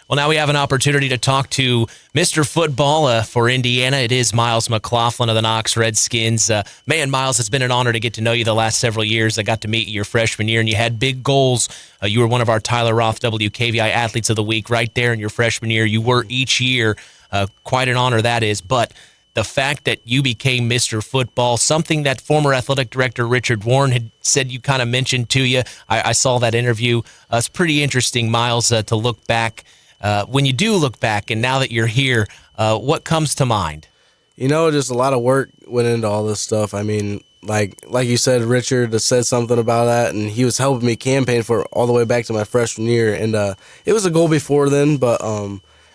Well, now we have an opportunity to talk to Mr. Football for Indiana. It is Myles McLaughlin of the Knox Redskins. Man, Myles, it's been an honor to get to know you the last several years. I got to meet you your freshman year, and you had big goals. You were one of our Tyler Roth WKVI Athletes of the Week right there in your freshman year. You were each year. Quite an honor that is. But the fact that you became Mr. Football, something that former athletic director Richard Warren had said you kind of mentioned to you. I saw that interview. It's pretty interesting, Myles, to look back. When you do look back, and now that you're here, what comes to mind? Just a lot of work went into all this stuff. I mean, like you said, Richard said something about that, and he was helping me campaign for it all the way back to my freshman year. And it was a goal before then, but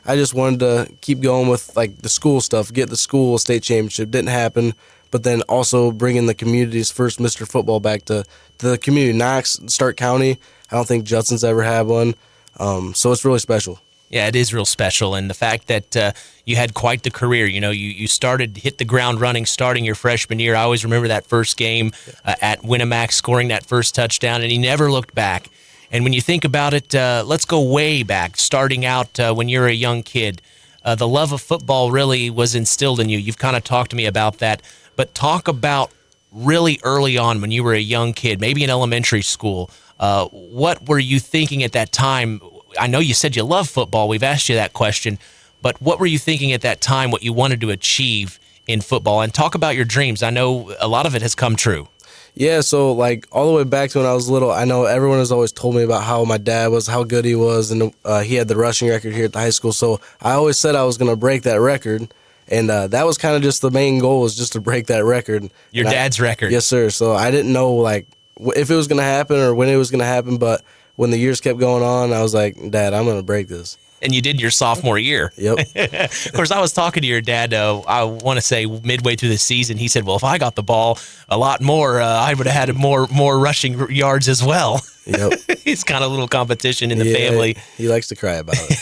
I just wanted to keep going with like the school stuff, get the school state championship. Didn't happen, but then also bringing the community's first Mr. Football back to the community. Knox, Stark County, I don't think Judson's ever had one, so it's really special. Yeah, it is real special, and the fact that you had quite the career. You started, hit the ground running starting your freshman year. I always remember that first game at Winamax, scoring that first touchdown, and he never looked back. And when you think about it, let's go way back, starting out when you're a young kid. The love of football really was instilled in you. You've kind of talked to me about that, but talk about really early on when you were a young kid, maybe in elementary school. What were you thinking at that time? I know you said you love football. We've asked you that question. But what were you thinking at that time, what you wanted to achieve in football? And talk about your dreams. I know a lot of it has come true. Yeah, so like all the way back to when I was little, I know everyone has always told me about how my dad was, how good he was, and he had the rushing record here at the high school. So I always said I was going to break that record, and that was kind of just the main goal, was just to break that record. Your dad's record? Yes, sir. So I didn't know like if it was going to happen or when it was going to happen, but when the years kept going on, I was like, Dad, I'm going to break this. And you did your sophomore year. Yep. Of course, I was talking to your dad, I want to say midway through the season. He said, well, if I got the ball a lot more, I would have had more rushing yards as well. Yep. It's kind of a little competition in the family. He likes to cry about it.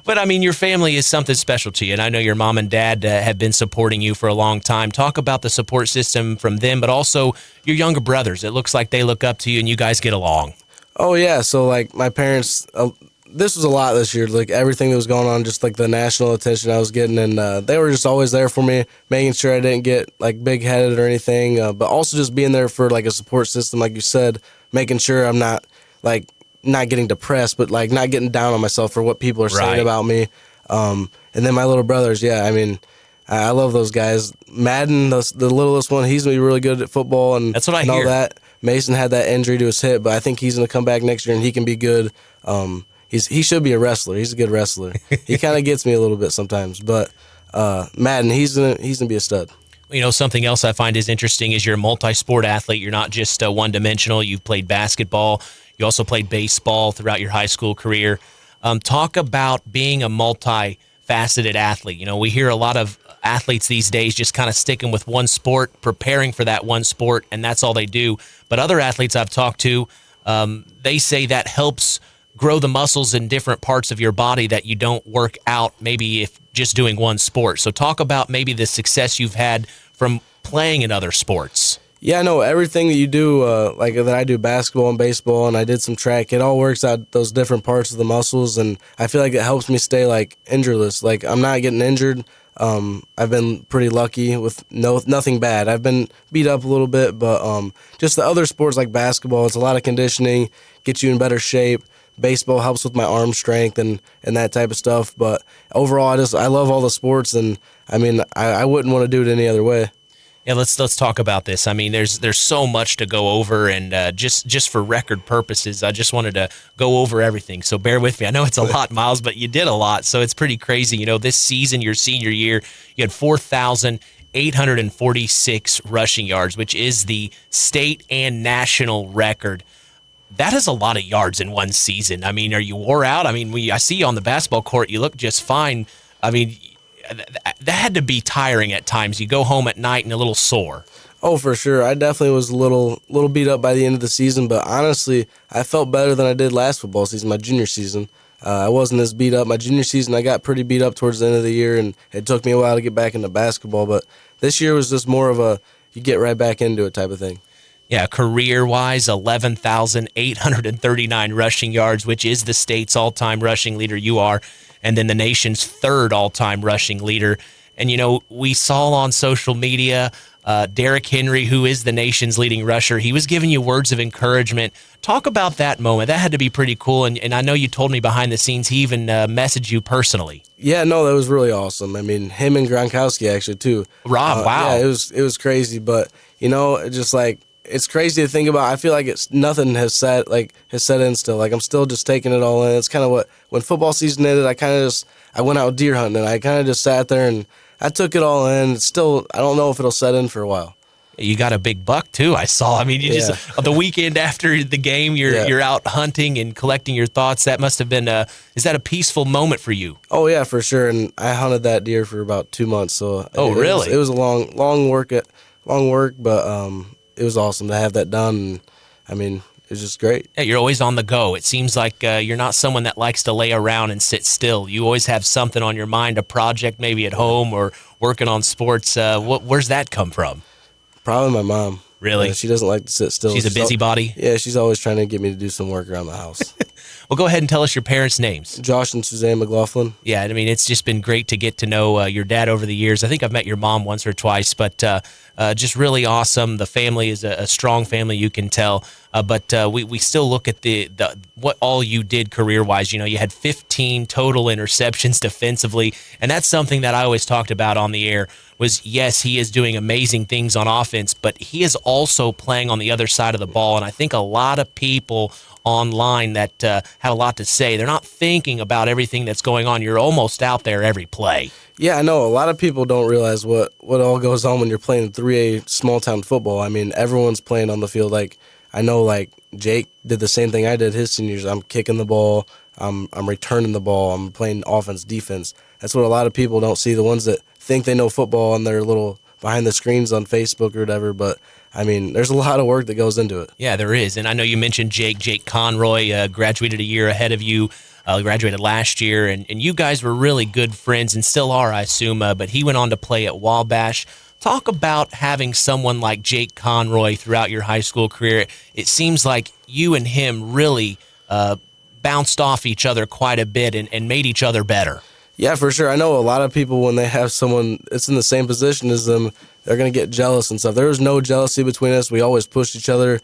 But, I mean, your family is something special to you, and I know your mom and dad have been supporting you for a long time. Talk about the support system from them, but also your younger brothers. It looks like they look up to you, and you guys get along. Oh, yeah. So, like, my parents, this was a lot this year. Like, everything that was going on, just, like, the national attention I was getting, and they were just always there for me, making sure I didn't get, like, big-headed or anything, but also just being there for, like, a support system, like you said, making sure I'm not, like, not getting depressed, but like not getting down on myself for what people are saying about me. And then my little brothers, yeah, I mean, I love those guys. Madden, the littlest one, he's going to be really good at football and, that's what I and hear. all that. Mason had that injury to his hip, but I think he's going to come back next year and he can be good. He should be a wrestler. He's a good wrestler. He kind of gets me a little bit sometimes, but Madden, he's gonna be a stud. Something else I find is interesting is you're a multi-sport athlete. You're not just one-dimensional. You've played basketball. You also played baseball throughout your high school career. Talk about being a multifaceted athlete. We hear a lot of athletes these days just kind of sticking with one sport, preparing for that one sport, and that's all they do. But other athletes I've talked to, they say that helps grow the muscles in different parts of your body that you don't work out maybe if just doing one sport. So talk about maybe the success you've had from playing in other sports. Yeah, no, everything that you do, like that I do basketball and baseball, and I did some track, it all works out those different parts of the muscles, and I feel like it helps me stay, like, injureless. Like, I'm not getting injured. I've been pretty lucky with nothing bad. I've been beat up a little bit, but just the other sports like basketball, it's a lot of conditioning, gets you in better shape. Baseball helps with my arm strength and that type of stuff. But overall, I love all the sports, and, I mean, I wouldn't want to do it any other way. Yeah, let's talk about this. I mean, there's so much to go over, and just for record purposes, I just wanted to go over everything. So bear with me. I know it's a lot, Myles, but you did a lot, so it's pretty crazy. This season, your senior year, you had 4,846 rushing yards, which is the state and national record. That is a lot of yards in one season. I mean, are you wore out? I mean, I see you on the basketball court. You look just fine. I mean, that had to be tiring at times. You go home at night and a little sore. Oh, for sure. I definitely was a little beat up by the end of the season, but honestly, I felt better than I did last football season, my junior season. I wasn't as beat up. My junior season, I got pretty beat up towards the end of the year, and it took me a while to get back into basketball, but this year was just more of a you get right back into it type of thing. Yeah, career-wise, 11,839 rushing yards, which is the state's all-time rushing leader. You are, and then the nation's third all-time rushing leader. And, we saw on social media Derrick Henry, who is the nation's leading rusher, he was giving you words of encouragement. Talk about that moment. That had to be pretty cool. And I know you told me behind the scenes he even messaged you personally. Yeah, no, that was really awesome. I mean, him and Gronkowski actually too. Rob, wow. Yeah, it was crazy, but just like it's crazy to think about. I feel like nothing has set in still. Like I'm still just taking it all in. It's kind of when football season ended, I went out deer hunting and I kind of just sat there and I took it all in. It's still, I don't know if it'll set in for a while. You got a big buck too, I saw. I mean, just the weekend after the game, you're out hunting and collecting your thoughts. That must have been is that a peaceful moment for you? Oh yeah, for sure. And I hunted that deer for about 2 months. So really? It was a long work, but it was awesome to have that done. And, I mean, it was just great. Yeah, you're always on the go. It seems like you're not someone that likes to lay around and sit still. You always have something on your mind, a project maybe at home or working on sports. Where's that come from? Probably my mom. Really? She doesn't like to sit still. She's a busybody? Yeah, she's always trying to get me to do some work around the house. Well, go ahead and tell us your parents' names. Josh and Suzanne McLaughlin. Yeah, I mean, it's just been great to get to know your dad over the years. I think I've met your mom once or twice, but just really awesome. The family is a strong family, you can tell. But we still look at the what all you did career-wise. You had 15 total interceptions defensively, and that's something that I always talked about on the air was, yes, he is doing amazing things on offense, but he is also playing on the other side of the ball, and I think a lot of people online that have a lot to say, they're not thinking about everything that's going on. You're almost out there every play. Yeah, I know. A lot of people don't realize what all goes on when you're playing 3A small-town football. I mean, everyone's playing on the field. Like, I know, like, Jake did the same thing I did his seniors. I'm kicking the ball. I'm returning the ball. I'm playing offense, defense. That's what a lot of people don't see, the ones that think they know football on their little behind the screens on Facebook or whatever. But, I mean, there's a lot of work that goes into it. Yeah, there is. And I know you mentioned Jake Conroy graduated a year ahead of you. Graduated last year, and you guys were really good friends and still are, I assume, but he went on to play at Wabash. Talk about having someone like Jake Conroy throughout your high school career. It seems like you and him really bounced off each other quite a bit and made each other better. Yeah, for sure. I know a lot of people, when they have someone that's in the same position as them, they're going to get jealous and stuff. There was no jealousy between us. We always pushed each other.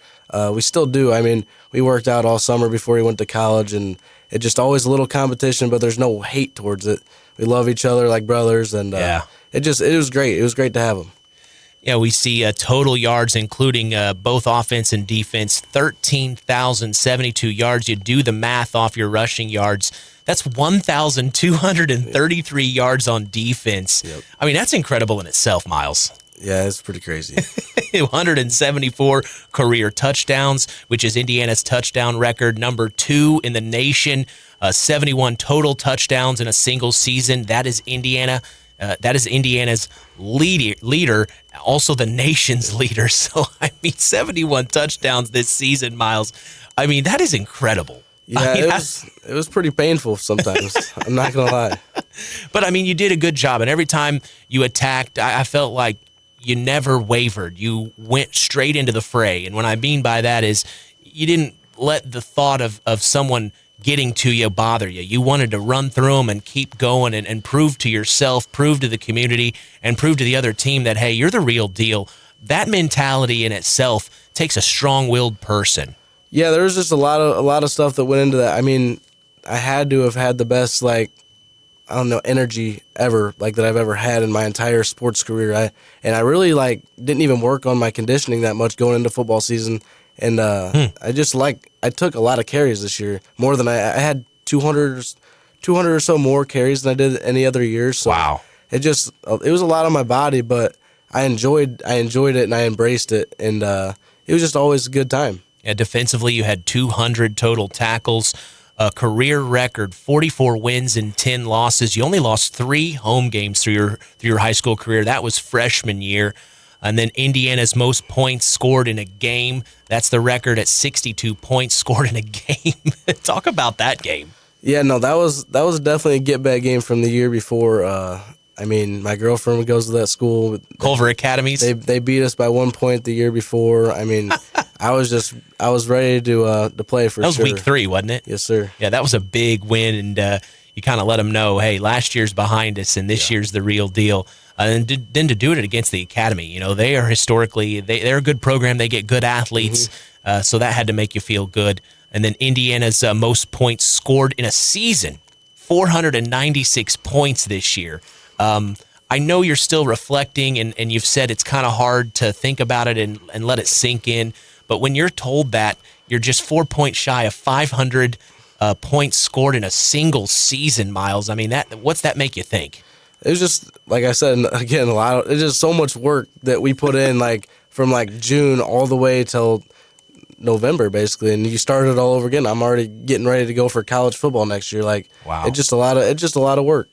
We still do. I mean, we worked out all summer before he went to college, and it just always a little competition, but there's no hate towards it. We love each other like brothers, and it was great. It was great to have him. Yeah, we see total yards, including both offense and defense, 13,072 yards. You do the math off your rushing yards. That's 1,233 yards on defense. Yep. I mean, that's incredible in itself, Myles. Yeah, it's pretty crazy. 174 career touchdowns, which is Indiana's touchdown record, number 2 in the nation. 71 total touchdowns in a single season. That is Indiana. That is Indiana's leader, also the nation's leader. So, I mean, 71 touchdowns this season, Myles. I mean, that is incredible. Yeah, it was pretty painful sometimes. I'm not going to lie. But, I mean, you did a good job. And every time you attacked, I felt like you never wavered. You went straight into the fray. And what I mean by that is you didn't let the thought of someone getting to you bother you. You wanted to run through them and keep going and prove to yourself, prove to the community, and prove to the other team that, hey, you're the real deal. That mentality in itself takes a strong-willed person. Yeah, there was just a lot of stuff that went into that. I mean, I had to have had the best, energy ever, that I've ever had in my entire sports career. I really, didn't even work on my conditioning that much going into football season. And I took a lot of carries this year, more than I had 200 or so more carries than I did any other year. So wow. It was a lot on my body, but I enjoyed it and I embraced it. And it was just always a good time. Yeah, defensively, you had 200 total tackles, a career record, 44 wins and 10 losses. You only lost 3 home games through your high school career. That was freshman year. And then Indiana's most points scored in a game. That's the record at 62 points scored in a game. Talk about that game. Yeah, no, that was definitely a get-back game from the year before. I mean, my girlfriend goes to that school. Culver Academies. They beat us by 1 point the year before. I mean, I was ready to play for sure. That was week 3, wasn't it? Yes, sir. Yeah, that was a big win, and you kind of let them know, hey, last year's behind us, and this year's the real deal. And then to do it against the Academy, they are historically they're a good program. They get good athletes, so that had to make you feel good. And then Indiana's most points scored in a season, 496 points this year. I know you're still reflecting, and you've said it's kind of hard to think about it and let it sink in. But when you're told that you're just 4 points shy of 500 points scored in a single season, Myles, I mean, what's that make you think? It was just, like I said, again, it's just so much work that we put in, like from like June all the way till November, basically, and you start it all over again. I'm already getting ready to go for college football next year. Like, wow, it's just a lot of work.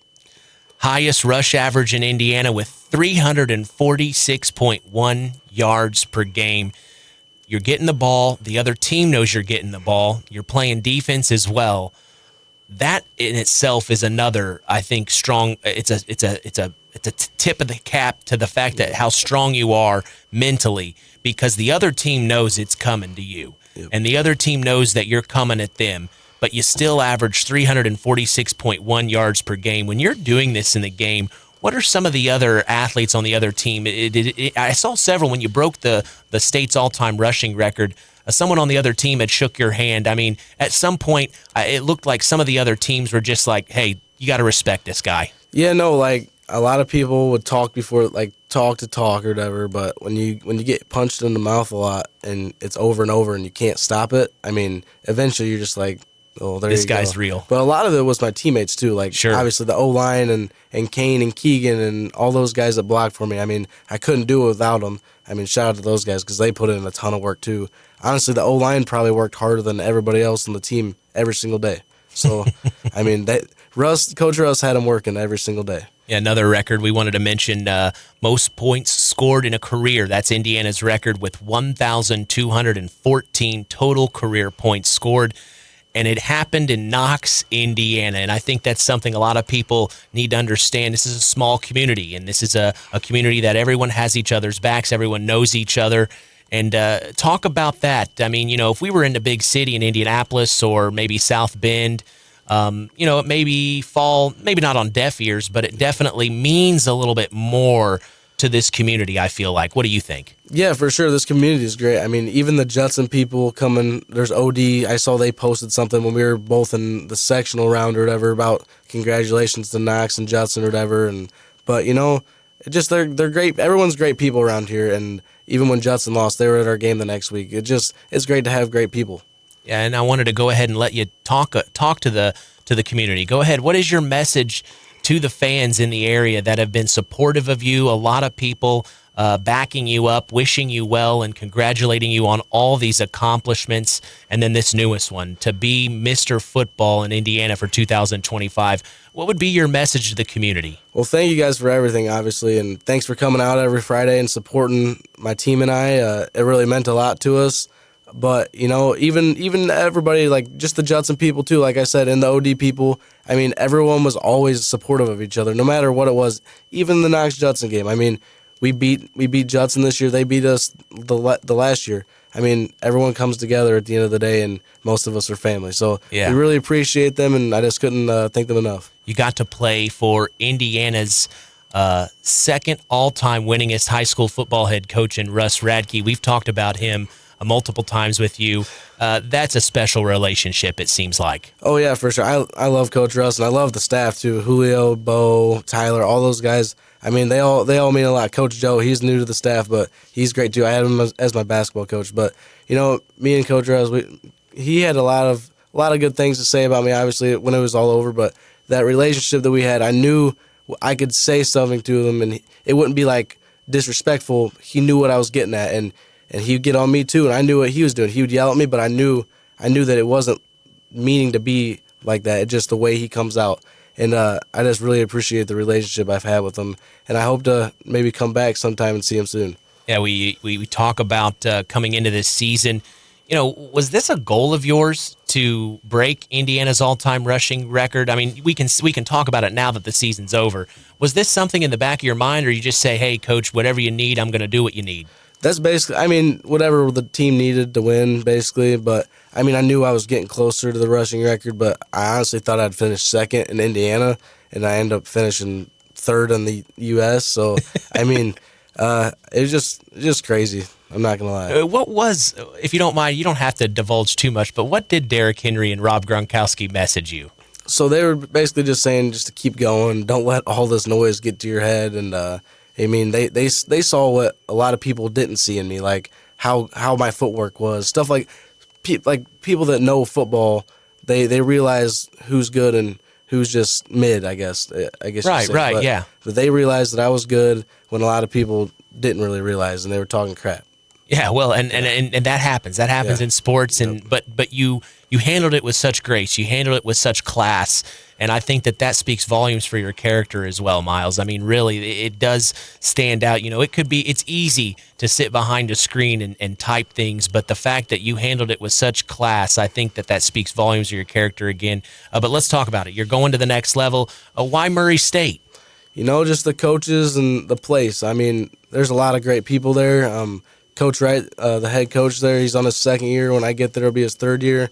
Highest rush average in Indiana with 346.1 yards per game. You're getting the ball. The other team knows you're getting the ball. You're playing defense as well. That in itself is another, I think, strong. It's a tip of the cap to the fact that how strong you are mentally, because the other team knows it's coming to you, and the other team knows that you're coming at them. But you still average 346.1 yards per game. When you're doing this in the game, what are some of the other athletes on the other team? I saw several when you broke the state's all-time rushing record. Someone on the other team had shook your hand. I mean, at some point, it looked like some of the other teams were just like, hey, you got to respect this guy. Yeah, no, like a lot of people would talk before, like talk or whatever, but when you get punched in the mouth a lot and it's over and over and you can't stop it, I mean, eventually you're just like, oh, this guy's real. But a lot of it was my teammates too, like obviously the O-line and Kane and Keegan and all those guys that blocked for me. I mean, I couldn't do it without them. I mean, shout out to those guys because they put in a ton of work too. Honestly, the O-line probably worked harder than everybody else on the team every single day. So, I mean, Coach Russ had them working every single day. Yeah, another record we wanted to mention, most points scored in a career. That's Indiana's record with 1,214 total career points scored. And it happened in Knox, Indiana. And I think that's something a lot of people need to understand. This is a small community, and this is a community that everyone has each other's backs. Everyone knows each other. And talk about that. I mean, if we were in a big city in Indianapolis or maybe South Bend, it maybe fall, maybe not on deaf ears, but it definitely means a little bit more to this community, I feel like. What do you think? Yeah, for sure. This community is great. I mean, even the Judson people coming, there's OD. I saw they posted something when we were both in the sectional round or whatever about congratulations to Knox and Judson or whatever. But they're great. Everyone's great people around here. And even when Judson lost, they were at our game the next week. It's great to have great people. Yeah, and I wanted to go ahead and let you talk to the community. Go ahead. What is your message to the fans in the area that have been supportive of you? A lot of people backing you up, wishing you well, and congratulating you on all these accomplishments. And then this newest one, to be Mr. Football in Indiana for 2025. What would be your message to the community? Well, thank you guys for everything, obviously, and thanks for coming out every Friday and supporting my team and I. It really meant a lot to us. But, even everybody, like just the Judson people too, like I said, and the OD people, I mean, everyone was always supportive of each other, no matter what it was. Even the Knox-Judson game. I mean, we beat Judson this year. They beat us the last year. I mean, everyone comes together at the end of the day, and most of us are family. So we really appreciate them, and I just couldn't thank them enough. You got to play for Indiana's second all-time winningest high school football head coach in Russ Radke. We've talked about him multiple times with you. That's a special relationship, it seems like. Oh, yeah, for sure. I love Coach Russ, and I love the staff, too. Julio, Bo, Tyler, all those guys. I mean, they all mean a lot. Coach Joe, he's new to the staff, but he's great, too. I had him as my basketball coach. But, me and Coach Russ, he had a lot of good things to say about me, obviously, when it was all over. But that relationship that we had, I knew I could say something to him, and it wouldn't be, like, disrespectful. He knew what I was getting at, and he'd get on me too, and I knew what he was doing. He would yell at me, but I knew that it wasn't meaning to be like that. It's just the way he comes out. And I just really appreciate the relationship I've had with him, and I hope to maybe come back sometime and see him soon. Yeah, we talk about coming into this season. Was this a goal of yours to break Indiana's all-time rushing record? I mean, we can talk about it now that the season's over. Was this something in the back of your mind, or you just say, hey, coach, whatever you need, I'm going to do what you need? That's basically, I mean, whatever the team needed to win, basically. But, I mean, I knew I was getting closer to the rushing record, but I honestly thought I'd finish second in Indiana, and I ended up finishing third in the U.S. So, I mean, it was just crazy. I'm not going to lie. What was, if you don't mind, you don't have to divulge too much, but what did Derrick Henry and Rob Gronkowski message you? So they were basically just saying just to keep going, don't let all this noise get to your head, and I mean, they saw what a lot of people didn't see in me, like how my footwork was, stuff like people that know football, they realize who's good and who's just mid, I guess. Right, right, yeah. But they realized that I was good when a lot of people didn't really realize, and they were talking crap. Yeah, well, and that happens. That happens in sports, and but you handled it with such grace. You handled it with such class, and I think that speaks volumes for your character as well, Myles. I mean, really, it does stand out. You know, it's easy to sit behind a screen and type things, but the fact that you handled it with such class, I think that speaks volumes of your character again. But let's talk about it. You're going to the next level. Why Murray State? You know, just the coaches and the place. I mean, there's a lot of great people there. Coach Wright, the head coach there, he's on his second year. When I get there, it'll be his third year.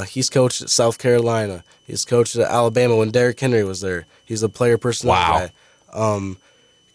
He's coached at South Carolina. He's coached at Alabama when Derrick Henry was there. He's a player personnel guy.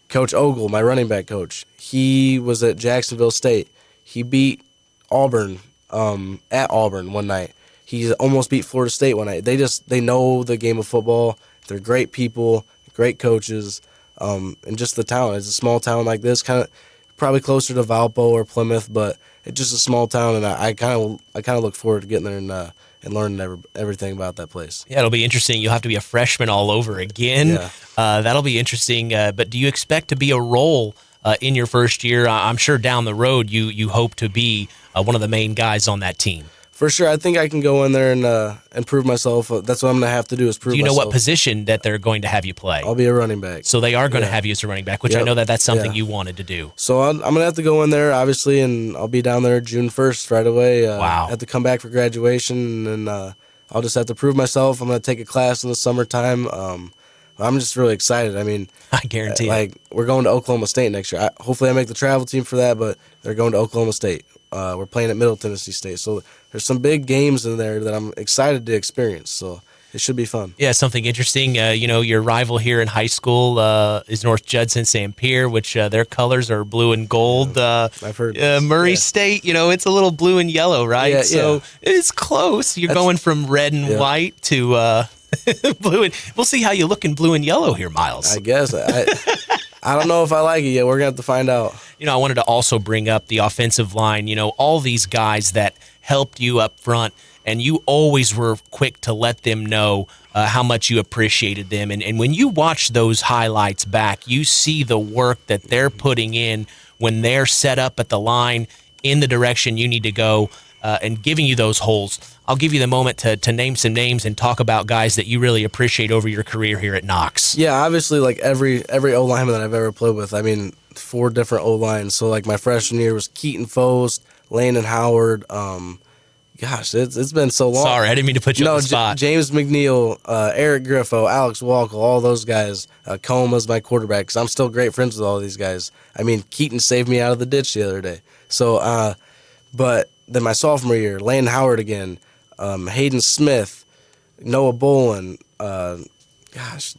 Coach Ogle, my running back coach, he was at Jacksonville State. He beat Auburn at Auburn one night. He almost beat Florida State one night. They know the game of football. They're great people, great coaches, and just the talent. It's a small town like this, kind of probably closer to Valpo or Plymouth, but it's just a small town, and I kind of look forward to getting there and learning everything about that place. Yeah, it'll be interesting. You'll have to be a freshman all over again. Yeah. That'll be interesting. But do you expect to be a role in your first year? I'm sure down the road you hope to be one of the main guys on that team. For sure, I think I can go in there and prove myself. That's what I'm going to have to do is prove myself. Do you know what position that they're going to have you play? I'll be a running back. So they are going to have you as a running back, which I know that's something you wanted to do. So I'm going to have to go in there, obviously, and I'll be down there June 1st right away. Wow. I have to come back for graduation, and I'll just have to prove myself. I'm going to take a class in the summertime. I'm just really excited. I mean, I guarantee it. We're going to Oklahoma State next year. Hopefully I make the travel team for that, but they're going to Oklahoma State. We're playing at Middle Tennessee State. So there's some big games in there that I'm excited to experience. So it should be fun. Yeah, something interesting. Your rival here in high school is North Judson St. Pierre, which their colors are blue and gold. I've heard Murray State, it's a little blue and yellow, right? Yeah, so it's close. You're going from red and white to blue. And we'll see how you look in blue and yellow here, Myles. I guess. I don't know if I like it yet. We're going to have to find out. I wanted to also bring up the offensive line, all these guys that helped you up front, and you always were quick to let them know how much you appreciated them. And when you watch those highlights back, you see the work that they're putting in when they're set up at the line in the direction you need to go and giving you those holes. I'll give you the moment to name some names and talk about guys that you really appreciate over your career here at Knox. Yeah, obviously, like every O-lineman that I've ever played with, I mean, 4 different O-lines. So, like, my freshman year was Keaton Fost, Landon Howard. Gosh, it's been so long. Sorry, I didn't mean to put you on the spot. James McNeil, Eric Griffo, Alex Walkle, all those guys. Columbe was my quarterback, because I'm still great friends with all these guys. I mean, Keaton saved me out of the ditch the other day. So, but then my sophomore year, Landon Howard again, Hayden Smith, Noah Bolin. Gosh,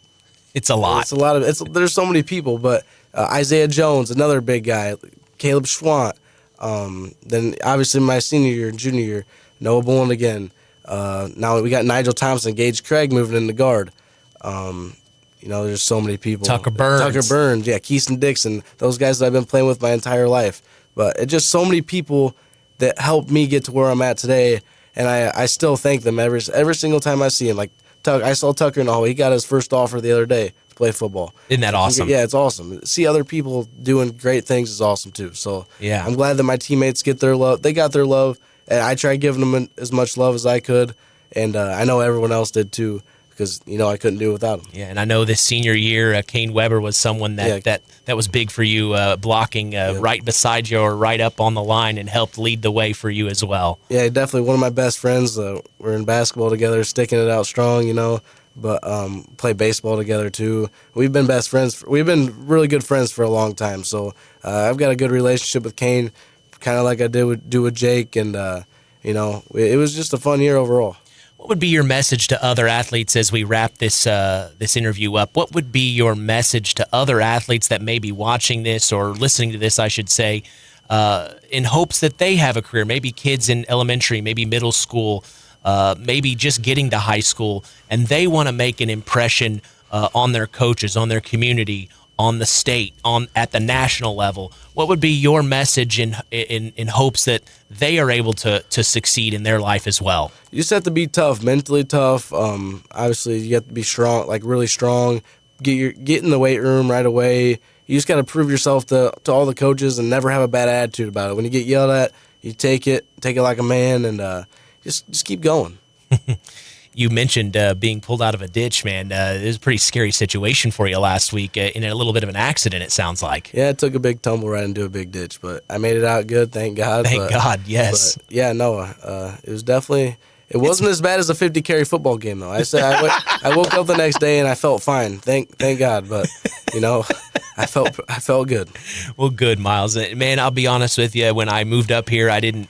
it's a lot. It's a lot of. There's so many people, but Isaiah Jones, another big guy, Caleb Schwant. Then obviously my senior year and junior year, Noah Bolin again. Now we got Nigel Thompson, Gage Craig moving in the guard. There's so many people. Tucker Burns, yeah, Keeson Dixon. Those guys that I've been playing with my entire life. But it's just so many people that helped me get to where I'm at today, and I still thank them every single time I see him. Like I saw Tucker in the hall. He got his first offer the other day to play football. Isn't that awesome? Yeah, it's awesome. See other people doing great things is awesome too. So yeah, I'm glad that my teammates get their love. They got their love, and I tried giving them as much love as I could, and I know everyone else did too. because, I couldn't do it without him. Yeah, and I know this senior year, Kane Weber was someone that was big for you, blocking right beside you or right up on the line and helped lead the way for you as well. Yeah, definitely one of my best friends. We're in basketball together, sticking it out strong, but play baseball together too. We've been best friends. We've been really good friends for a long time. So I've got a good relationship with Kane, kind of like I do with Jake, and it was just a fun year overall. What would be your message to other athletes as we wrap this interview up? What would be your message to other athletes that may be watching this or listening to this, I should say, in hopes that they have a career? Maybe kids in elementary, maybe middle school, maybe just getting to high school, and they want to make an impression on their coaches, on their community, on the state, at the national level. What would be your message in hopes that they are able to succeed in their life as well? You just have to be tough, mentally tough. Obviously, you have to be strong, like really strong. Get in the weight room right away. You just got to prove yourself to all the coaches and never have a bad attitude about it. When you get yelled at, you take it like a man, and just keep going. You mentioned being pulled out of a ditch, man. It was a pretty scary situation for you last week in a little bit of an accident, it sounds like. Yeah, it took a big tumble right into a big ditch, but I made it out good, thank God. Thank God, yes. But yeah, no, it was definitely... It wasn't as bad as a 50-carry football game, though. I woke up the next day and I felt fine. Thank God, but I felt good. Well, good, Myles. Man, I'll be honest with you. When I moved up here, I didn't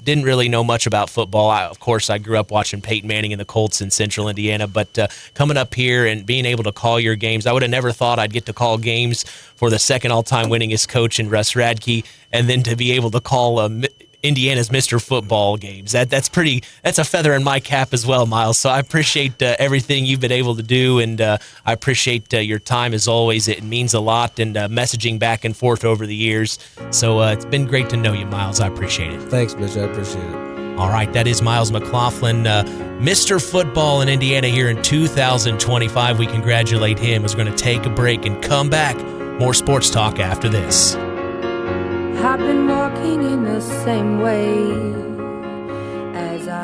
really know much about football. Of course, I grew up watching Peyton Manning and the Colts in Central Indiana. But coming up here and being able to call your games, I would have never thought I'd get to call games for the second all-time winningest coach in Russ Radke, and then to be able to call Indiana's Mr. Football games. That's a feather in my cap as well, Myles. So I appreciate everything you've been able to do, and I appreciate your time as always. It means a lot, and messaging back and forth over the years. So it's been great to know you, Myles. I appreciate it. Thanks, Mitch. I appreciate it. All right, that is Myles McLaughlin, Mr. Football in Indiana here in 2025. We congratulate him. We're going to take a break and come back. More sports talk after this. I've been walking in the same way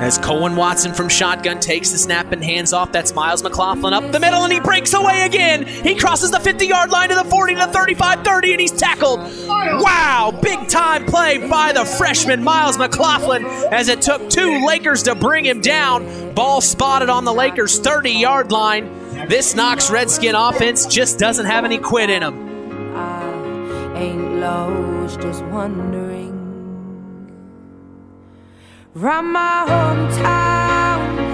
as Cohen Watson from shotgun takes the snap and hands off. That's Myles McLaughlin up the middle, and he breaks away again. He crosses the 50-yard line to the 40 to the 35, 30, and he's tackled. Wow, big-time play by the freshman Myles McLaughlin as it took two Lakers to bring him down. Ball spotted on the Lakers' 30-yard line. This Knox Redskin offense just doesn't have any quit in them. I ain't lost, just wondering. Round my hometown,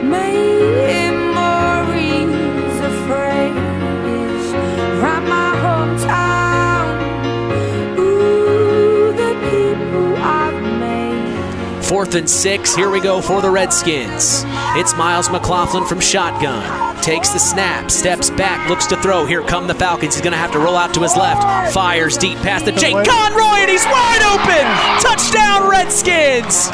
memories of praise. Round my hometown, ooh, the people I've made. 4th and 6, here we go for the Redskins. It's Myles McLaughlin from shotgun. Takes the snap, steps back, looks to throw. Here come the Falcons. He's going to have to roll out to his left. Fires deep past the Jake Conroy, and he's wide open. Touchdown, Redskins.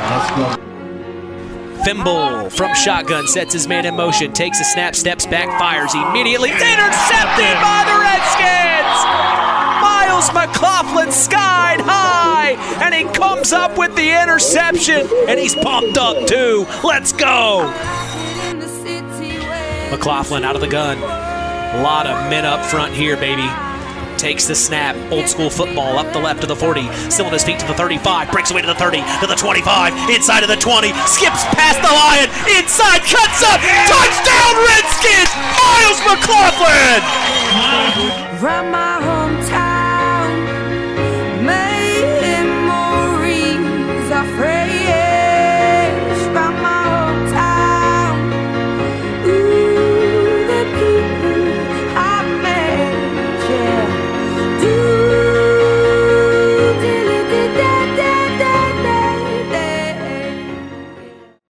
Thimble from shotgun sets his man in motion. Takes a snap, steps back, fires immediately. Intercepted by the Redskins. Myles McLaughlin skied high, and he comes up with the interception, and he's pumped up too. Let's go. McLaughlin out of the gun. A lot of men up front here, baby. Takes the snap. Old school football up the left to the 40. Still on his feet to the 35. Breaks away to the 30, to the 25. Inside of the 20. Skips past the Lion. Inside, cuts up. Touchdown, Redskins! Myles McLaughlin! Round my hometown.